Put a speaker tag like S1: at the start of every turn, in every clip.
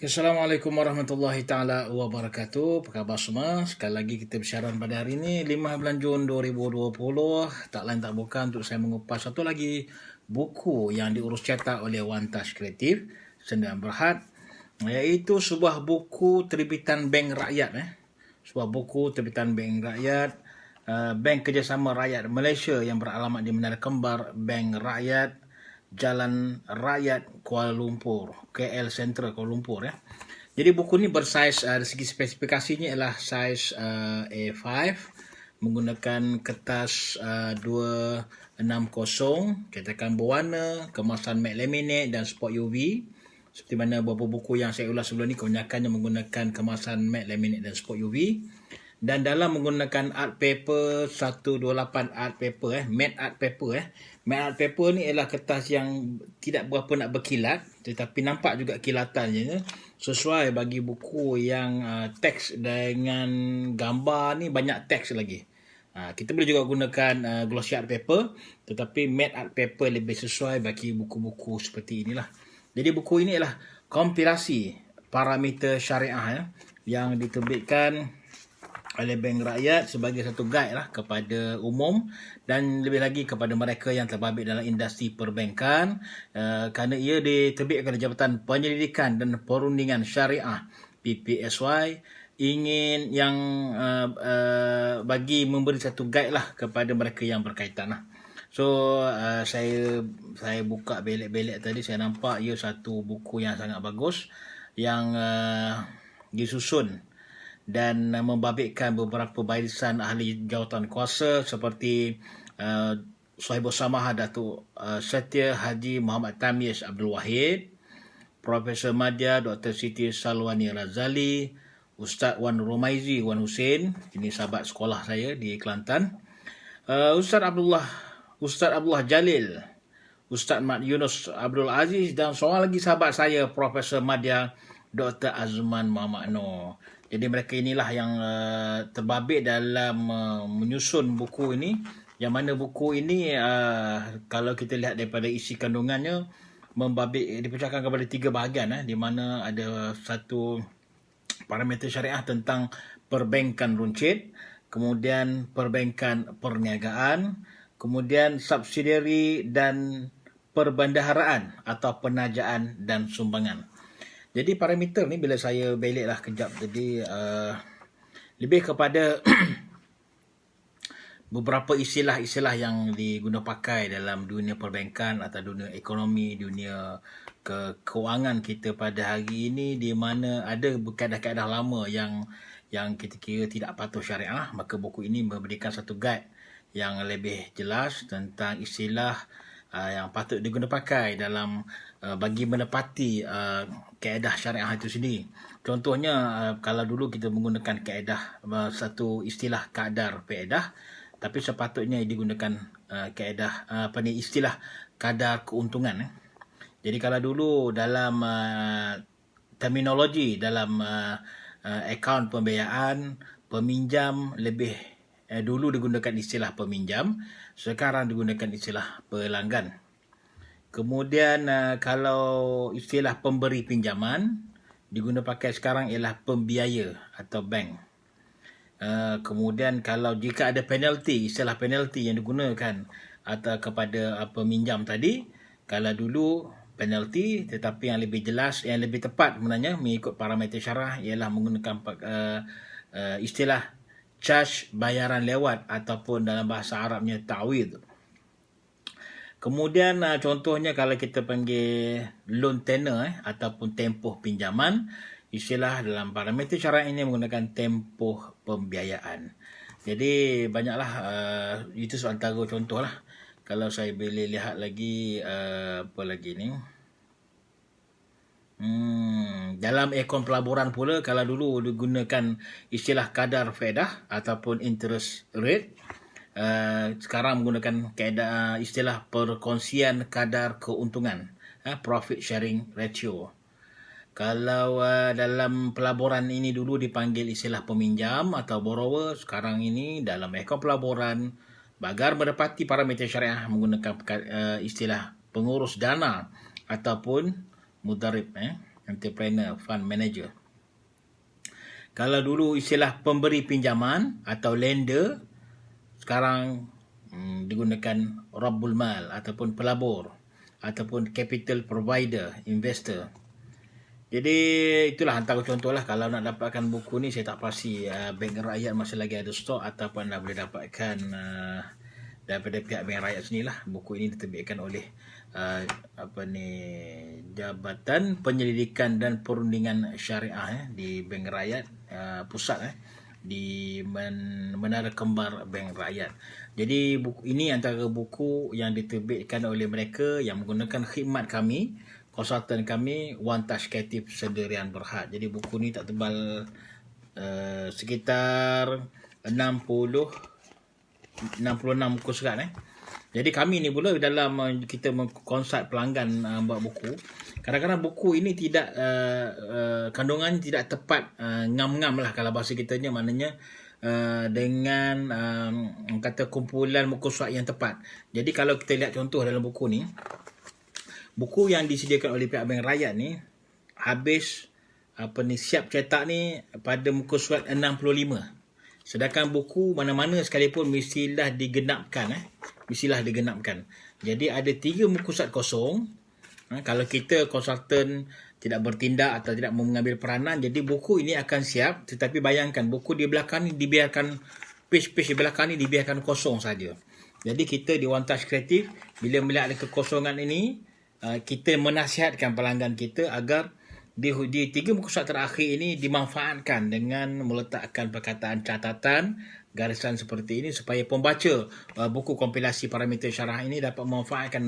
S1: Assalamualaikum warahmatullahi taala wabarakatuh. Apa khabar semua? Sekali lagi kita bersiaran pada hari ini 5 bulan Jun 2020. Tak lain tak bukan untuk saya mengupas satu lagi buku yang diurus cetak oleh One Touch Kreatif Sdn Bhd, iaitu sebuah buku terbitan Bank Rakyat. Sebuah buku terbitan Bank Rakyat, Bank Kerjasama Rakyat Malaysia yang beralamat di Menara Kembar Bank Rakyat, Jalan Rakyat Kuala Lumpur, KL Central Kuala Lumpur. Jadi buku ni bersaiz, dari segi spesifikasinya ialah saiz A5 menggunakan kertas 260, cetakan berwarna, kemasan matte laminate dan spot UV. Seperti mana beberapa buku yang saya ulas sebelum ni kebanyakannya menggunakan kemasan matte laminate dan spot UV. Dan dalam menggunakan art paper 128 art paper, matte art paper. Matte art paper ni ialah kertas yang tidak berapa nak berkilat, tetapi nampak juga kilatannya. Sesuai bagi buku yang teks dengan gambar ni banyak teks lagi. Kita boleh juga gunakan glossy art paper, tetapi matte art paper lebih sesuai bagi buku-buku seperti inilah. Jadi buku ini ialah kompilasi parameter syariah yang diterbitkan oleh Bank Rakyat sebagai satu guide lah kepada umum dan lebih lagi kepada mereka yang terbabit dalam industri perbankan, kerana ia diterbitkan oleh Jabatan Penyelidikan dan Perundingan Syariah PPSY, ingin yang bagi memberi satu guide lah kepada mereka yang berkaitan lah. So saya buka belek-belek tadi, saya nampak ia satu buku yang sangat bagus yang disusun dan membabitkan beberapa barisan ahli jawatan kuasa seperti Sahibul Samahah Datuk Setia Haji Muhammad Tamiz Abdul Wahid, Profesor Madya Dr. Siti Salwani Razali, Ustaz Wan Romaizi Wan Hussein, ini sahabat sekolah saya di Kelantan, Ustaz Abdullah Jalil, Ustaz Mat Yunus Abdul Aziz, dan seorang lagi sahabat saya, Profesor Madya Dr. Azman Muhammad Noor. Jadi mereka inilah yang terbabit dalam menyusun buku ini, yang mana buku ini kalau kita lihat daripada isi kandungannya dipecahkan kepada 3 bahagian, di mana ada satu parameter syariah tentang perbankan runcit, kemudian perbankan perniagaan, kemudian subsidiari dan perbendaharaan atau penajaan dan sumbangan. Jadi parameter ni bila saya beliklah kejap tadi, lebih kepada beberapa istilah-istilah yang diguna pakai dalam dunia perbankan atau dunia ekonomi, dunia keuangan kita pada hari ini, di mana ada kaedah-kaedah lama yang kita kira tidak patuh syariah. Maka buku ini memberikan satu guide yang lebih jelas tentang istilah yang patut diguna pakai dalam bagi menepati kaedah syariah itu sendiri. Contohnya kalau dulu kita menggunakan kaedah satu istilah kadar faedah, tapi sepatutnya digunakan kaedah istilah kadar keuntungan. Jadi kalau dulu dalam terminologi dalam akaun pembiayaan, peminjam lebih dulu digunakan istilah peminjam, sekarang digunakan istilah pelanggan. Kemudian kalau istilah pemberi pinjaman diguna pakai sekarang ialah pembiaya atau bank. Kemudian kalau jika ada penalti, istilah penalti yang digunakan atau kepada peminjam tadi, kalau dulu penalti, tetapi yang lebih jelas, yang lebih tepat sebenarnya mengikut parameter syarah ialah menggunakan istilah charge bayaran lewat ataupun dalam bahasa Arabnya ta'wid. Kemudian contohnya kalau kita panggil loan tenor ataupun tempoh pinjaman, istilah dalam parameter syariah ini menggunakan tempoh pembiayaan. Jadi banyaklah, itu antara contoh lah. Kalau saya boleh lihat lagi, apa lagi ni? Dalam akaun pelaburan pula, kalau dulu digunakan istilah kadar faedah ataupun interest rate, sekarang menggunakan istilah perkongsian kadar keuntungan, profit sharing ratio. Kalau dalam pelaburan ini dulu dipanggil istilah peminjam atau borrower, sekarang ini dalam akaun pelaburan, agar mendapati parameter syariah menggunakan istilah pengurus dana ataupun mudarib. entrepreneur, fund manager. Kalau dulu istilah pemberi pinjaman atau lender, sekarang digunakan Rabbul Mal ataupun pelabur ataupun capital provider, investor. Jadi itulah antara contoh lah. Kalau nak dapatkan buku ni, saya tak pasti Bank Rakyat masih lagi ada stok ataupun anda boleh dapatkan daripada pihak Bank Rakyat sendirilah. Buku ini diterbitkan oleh Jabatan Penyelidikan dan Perundingan Syariah di Bank Rakyat Pusat di Menara Kembar Bank Rakyat. Jadi buku ini antara buku yang diterbitkan oleh mereka yang menggunakan khidmat kami, konsultan kami, One Touch Kreatif Sendirian Berhad. Jadi buku ni tak tebal, sekitar 66 muka surat. Jadi kami ni pula dalam kita mengkonsult pelanggan buat buku, kadang-kadang buku ini tidak kandungan tidak tepat, ngam-ngam lah kalau bahasa kitanya, maknanya dengan kata kumpulan muka surat yang tepat. Jadi kalau kita lihat contoh dalam buku ni, buku yang disediakan oleh pihak Bank Rakyat ni habis siap cetak ni pada muka surat 65. Sedangkan buku mana-mana sekalipun mestilah digenapkan. Jadi ada 3 muka surat kosong. Kalau kita konsultan tidak bertindak atau tidak mengambil peranan, jadi buku ini akan siap. Tetapi bayangkan buku di belakang ni dibiarkan, page-page di belakang ni dibiarkan kosong saja. Jadi kita di One Touch Kreatif, bila melihat ada kekosongan ini, kita menasihatkan pelanggan kita agar di 3 muka surat terakhir ini dimanfaatkan dengan meletakkan perkataan catatan, garisan seperti ini supaya pembaca buku kompilasi parameter syarah ini dapat memanfaatkan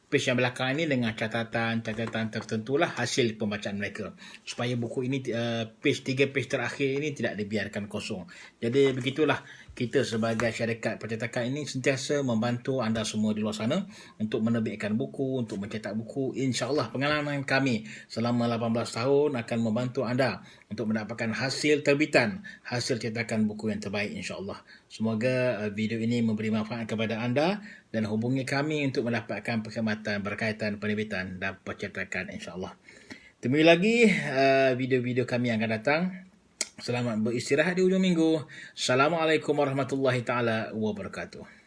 S1: page yang belakang ini dengan catatan tertentulah hasil pembacaan mereka, supaya buku ini 3 page terakhir ini tidak dibiarkan kosong. Jadi begitulah kita sebagai syarikat percetakan ini sentiasa membantu anda semua di luar sana untuk menerbitkan buku, untuk mencetak buku. InsyaAllah pengalaman kami selama 18 tahun akan membantu anda untuk mendapatkan hasil terbitan, hasil cetakan buku yang terbaik insyaAllah. Semoga video ini memberi manfaat kepada anda dan hubungi kami untuk mendapatkan perkhidmatan berkaitan penerbitan dan percetakan insyaAllah. Temui lagi video-video kami yang akan datang. Selamat beristirahat di hujung minggu. Assalamualaikum warahmatullahi taala wabarakatuh.